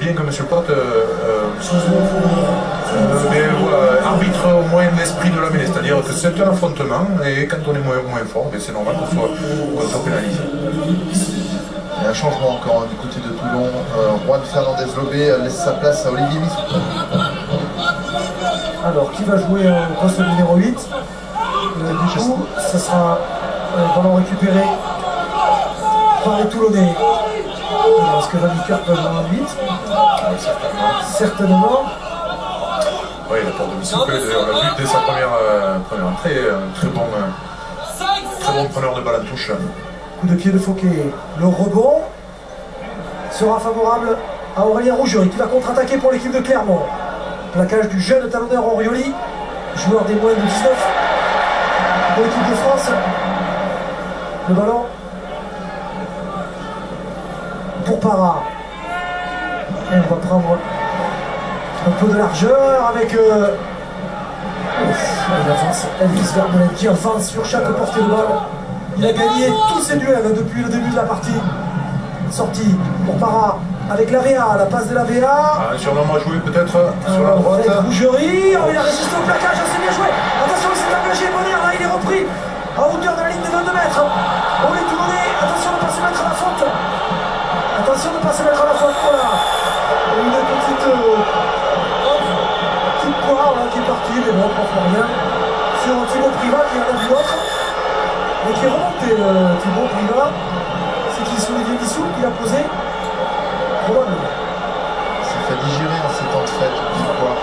bien que M. Pot arbitre au moins l'esprit de la mêlée, c'est-à-dire que c'est un affrontement et quand on est moins fort, c'est normal qu'on soit pénalisé. Il y a un changement encore du côté de Toulon. Juan Fernandez-Lobé laisse sa place à Olivier Missou. Alors, qui va jouer au poste numéro 8? Du coup, ce sera un ballon récupéré par les Toulonnais. Est-ce que Van Niekerk peut jouer en 8? Certainement. Oui, la porte de Missou, on l'a vu dès sa première entrée, un très bon preneur de balle en touche. Coup de pied de Fauquet. Le rebond sera favorable à Aurélien Rougerie qui va contre-attaquer pour l'équipe de Clermont. Plaquage du jeune talonneur Aurioli, joueur des moins de 19 de l'équipe de France. Le ballon pour Para. Et on va prendre un peu de largeur avec Elvis Vermeulen qui avance sur chaque portée de balle. Il a gagné tous ses duels depuis le début de la partie. Sortie pour Para avec la VA, la passe de la VA. Un surnom à jouer peut-être sur la droite. Avec Rougerie, il a résisté au plaquage, c'est bien joué. Attention, il s'est engagé, Bonner, là il est repris à hauteur de la ligne des 22 mètres. On est tourné, attention de ne pas se mettre à la faute. Attention de ne pas se mettre à la faute. Voilà. Une petite poire là qui est partie, mais bon, pas rien. Sur Thibaut Privat qui en a vu l'autre. Mais qui est remonté, Thibaut Privat. C'est qui sur Olivier Missou qui l'a posé. Probablement. Ça fait digérer en ces temps de fête, pourquoi?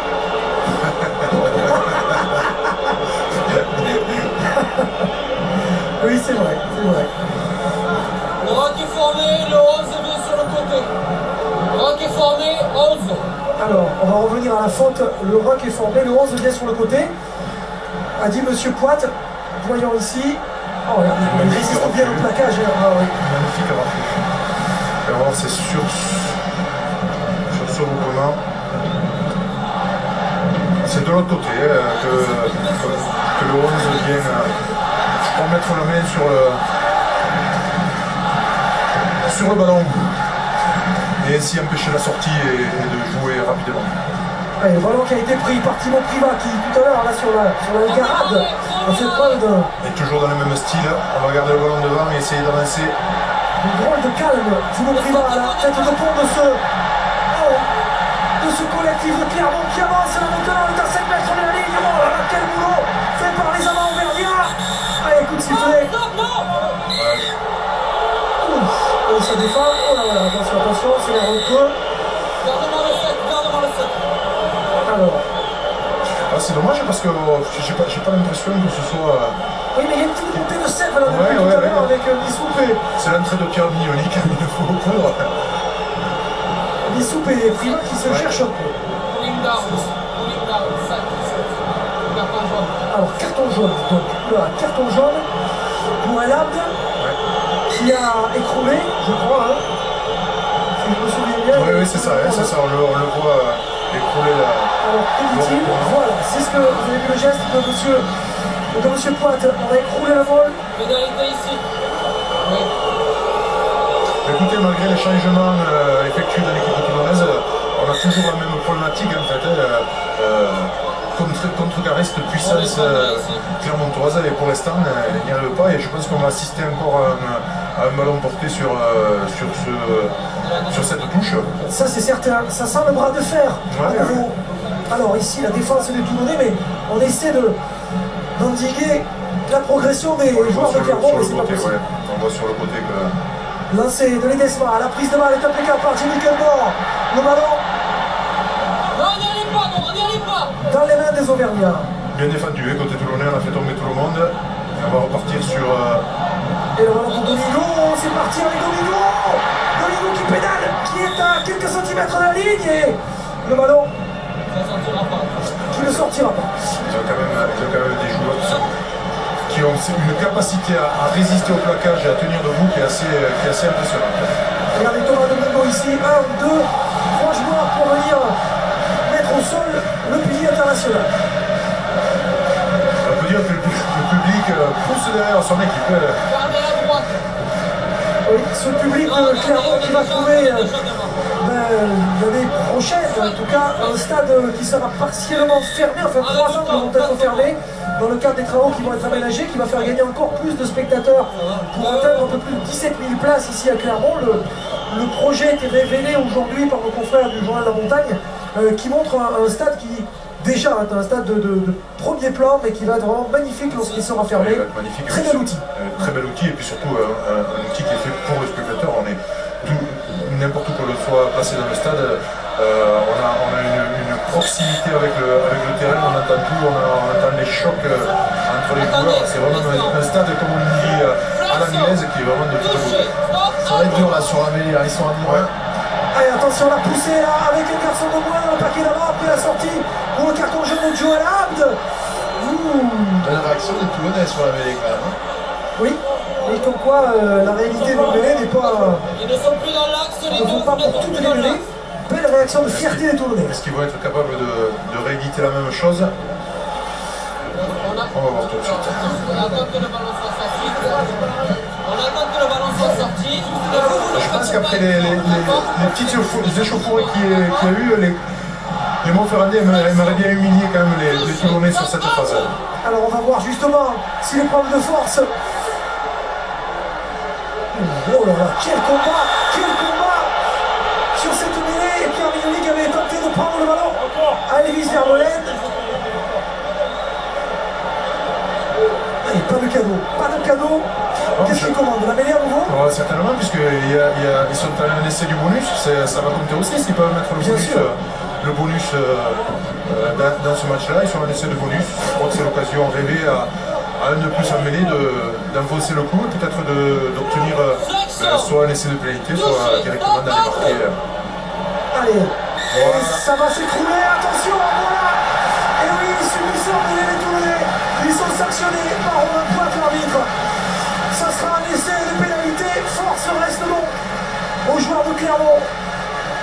Oui, c'est vrai, c'est vrai. Le rock est formé, le 11 vient sur le côté. Le rock est formé, 11. Alors, on va revenir à la faute. Le rock est formé, le 11 vient sur le côté. A dit Monsieur Poite. Voyons ici. Oh, regardez, il résiste bien au plaquage. Ah, oui. Magnifique rafle. Et alors, c'est sur ce mouvement. C'est de l'autre côté que le 11 vient pour mettre la main sur le ballon et ainsi empêcher la sortie et de jouer rapidement. Ouais, le ballon qui a été pris par Thibaut Privat qui tout à l'heure là sur la garade a fait preuve de... Et toujours dans le même style, on va garder le ballon devant et essayer d'avancer. Un drôle de calme, Thibaut Privat à la tête de pont de ce collectif de Clermont qui avance là maintenant, on est à 5 mètres de la ligne. Oh là là, quel boulot fait par les amants auvergnats. Allez, coup de sifflet. Et ça défend. Oh là là, attention, attention, c'est la recrue. Garde-moi le 7, garde-moi le 7. Alors. Ah, c'est dommage parce que j'ai pas l'impression que ce soit... Oui, mais il y a une petite montée de sève là depuis tout à l'heure avec Missoupé. C'est l'entrée de Pierre Mignoli qui il faut coudre. Missoupé et Privat qui se cherchent un peu. Pulling down, 7. Carton jaune. Alors, carton jaune, donc là, carton jaune pour El Abd qui a écroulé, je crois, hein. Si je me souviens bien. Oui, c'est ça, on le voit écrouler là. Alors, que dit-il? Voilà, c'est ce que vous avez vu le geste de monsieur Poite. On a écroulé la balle. Pénalité ici. Oui. Écoutez, malgré les changements effectués dans l'équipe toulonnaise, on a toujours la même problématique en fait. Contrecarrer cette puissance clermontoise et pour l'instant il n'y arrive pas et je pense qu'on va assister encore à un ballon porté sur cette touche. Ça c'est certain, ça sent le bras de fer à nouveau. Alors ici la défense est détournée mais on essaie d'endiguer la progression des joueurs de Clermont mais c'est pas possible. On voit sur le côté que... Lancé de Ledesma, la prise de balle est impeccable par Jimmy Gilmore. Le ballon. Non, on n'y allait pas, non, on n'y allait pas. Dans les mains des Auvergnats. Bien défendu, côté toulonnais, on a fait tomber tout le monde. On va repartir sur... Et le ballon pour Domingo, c'est parti avec Domingo. Domingo qui pédale, qui est à quelques centimètres de la ligne et le ballon qui ne sortira pas. Ils ont quand même des joueurs qui ont une capacité à résister au plaquage et à tenir debout qui est assez impressionnante. Regardez Thomas Domingo ici, 1, 2, 3 joueurs pour venir mettre au sol le pilier international. On peut dire que le public pousse derrière son équipe. Gardez à droite. Oui, ce public de Clermont qui va trouver l'année prochaine, en tout cas un stade qui sera partiellement fermé, enfin 3 ans qui vont être fermés dans le cadre des travaux qui vont être aménagés, qui va faire gagner encore plus de spectateurs pour atteindre un peu plus de 17 000 places ici à Clermont. Le projet a été révélé aujourd'hui par nos confrères du Journal de la Montagne, qui montre un stade qui déjà est un stade de premier plan, mais qui va être vraiment magnifique lorsqu'il sera fermé. Magnifique, très bel outil. Très bel outil, et puis surtout un outil qui est fait pour le spectateur. On est n'importe où qu'on le soit placé dans le stade, on a une proximité avec le terrain, on entend tout, on entend les chocs entre les joueurs. C'est vraiment un stade, comme on dit à l'anglaise, qui est vraiment de toute beauté. Ça va être dur là sur la mêlée, ils sont à 10 points. Allez, attention, la poussée là, avec un garçon de moins dans le paquet d'avant, après la sortie pour le carton jaune de Joel Abd. Belle réaction des Toulonnais sur la mêlée quand même. Oui, et comme quoi la réalité de mêlée n'est pas. Ils ne sont plus dans l'axe, les Ne deux sont pas pour toutes les mêlées. Belle réaction de fierté des Toulonnais. Est-ce qu'ils vont être capables de rééditer la même chose? On va voir tout de suite. On attend que le ballon soit sorti. On attend que le ballon soit sorti. Je pense qu'après les petites échauffourées qu'il y a eu, les Montferrandais aimeraient bien humilier quand même les Toulonnais sur cette phase. Alors on va voir justement si les preuves de force. Oh là là, quel combat sur cette mêlée. Et Pierre Mignoni qui avait tenté de prendre le ballon à Lévis Vermeulen. Et pas de cadeau. Qu'est-ce qu'il commande? La mêlée à nouveau? Certainement, puisqu'ils sont à un essai du bonus, ça va compter aussi s'ils peuvent mettre le bonus dans ce match-là. Ils sont à un essai de bonus. Je crois que c'est l'occasion rêvée à un de plus en mêlée d'enfoncer le coup, peut-être d'obtenir soit un essai de pénalité, soit directement d'aller marquer. Allez, voilà. Ça va s'écrouler, attention, voilà. Et oui, subissant de les Toulonnais, ils sont sanctionnés par un point de l'arbitre. Ça sera un essai de pénalité, force reste bon aux joueurs de Clermont,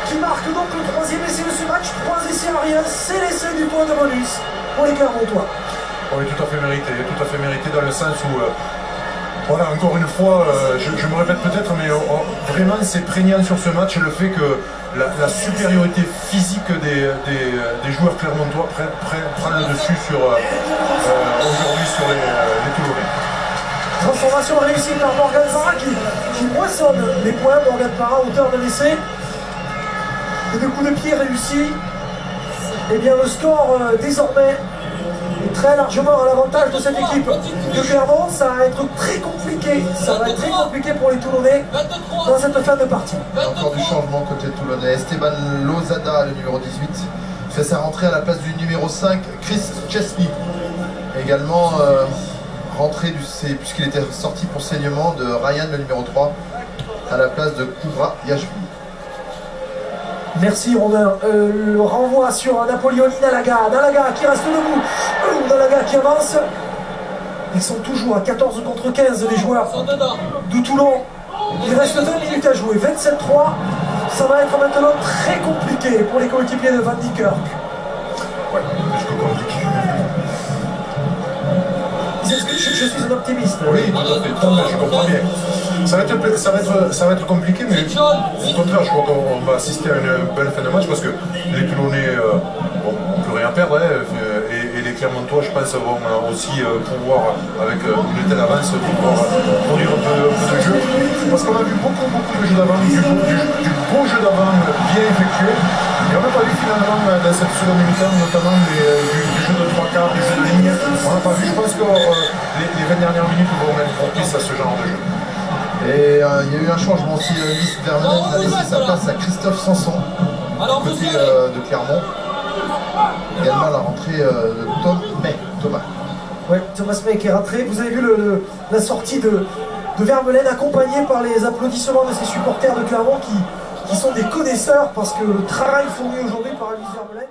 qui marque donc le 3e essai de ce match. 3 essais à rien, c'est l'essai du point de bonus pour les Clermontois. Oui, tout à fait mérité dans le sens où, voilà, encore une fois, je me répète peut-être, mais vraiment c'est prégnant sur ce match le fait que la supériorité physique des joueurs clermontois prend le dessus aujourd'hui sur les Toulonnais. Transformation réussie par Morgan Parra qui moissonne les points. Morgan Parra, auteur de l'essai. Et de coups de pied réussis. Et bien le score désormais est très largement à l'avantage de cette équipe de Clermont. Ça va être très compliqué. Ça va être très compliqué pour les Toulonnais dans cette fin de partie. Il y a encore du changement côté Toulonnais. Esteban Lozada, le numéro 18, fait sa rentrée à la place du numéro 5, Chris Chesney. Également rentrée puisqu'il était sorti pour saignement, de Ryan, le numéro 3, à la place de Koubra Yashvi. Merci Romain. Le renvoi sur Napoléoni Nalaga. Nalaga qui reste debout. Nalaga qui avance. Ils sont toujours à 14 contre 15 les joueurs de Toulon. Il reste 20 minutes à jouer. 27-3. Ça va être maintenant très compliqué pour les coéquipiers de Van Niekerk. Ouais, plus que compliqué. Je suis un optimiste. Oui, tout à fait, je comprends bien. Ça va être compliqué, mais au contraire, je crois qu'on va assister à une belle fin de match parce que les Toulonnais n'ont plus rien à perdre, et les Clermontois, je pense, vont aussi pouvoir, avec une telle avance, pouvoir produire un peu de jeu. Parce qu'on a vu beaucoup de jeux d'avant, du beau jeu d'avant bien effectué, et on n'a pas vu finalement dans cette seconde mi-temps, notamment du jeu de 3 quarts, du jeu de ligne. On n'a pas vu, je pense que les 20 dernières minutes vont être propices à ce genre de jeu. Et il y a eu un changement aussi. Lévis Vermeulen a laissé sa place à Christophe Sanson, côté de Clermont. Également la rentrée de Thomas. Ouais, Thomas May qui est rentré. Vous avez vu la sortie de Vermeulen, accompagné par les applaudissements de ses supporters de Clermont qui sont des connaisseurs, parce que le travail fourni aujourd'hui par Lévis Vermeulen.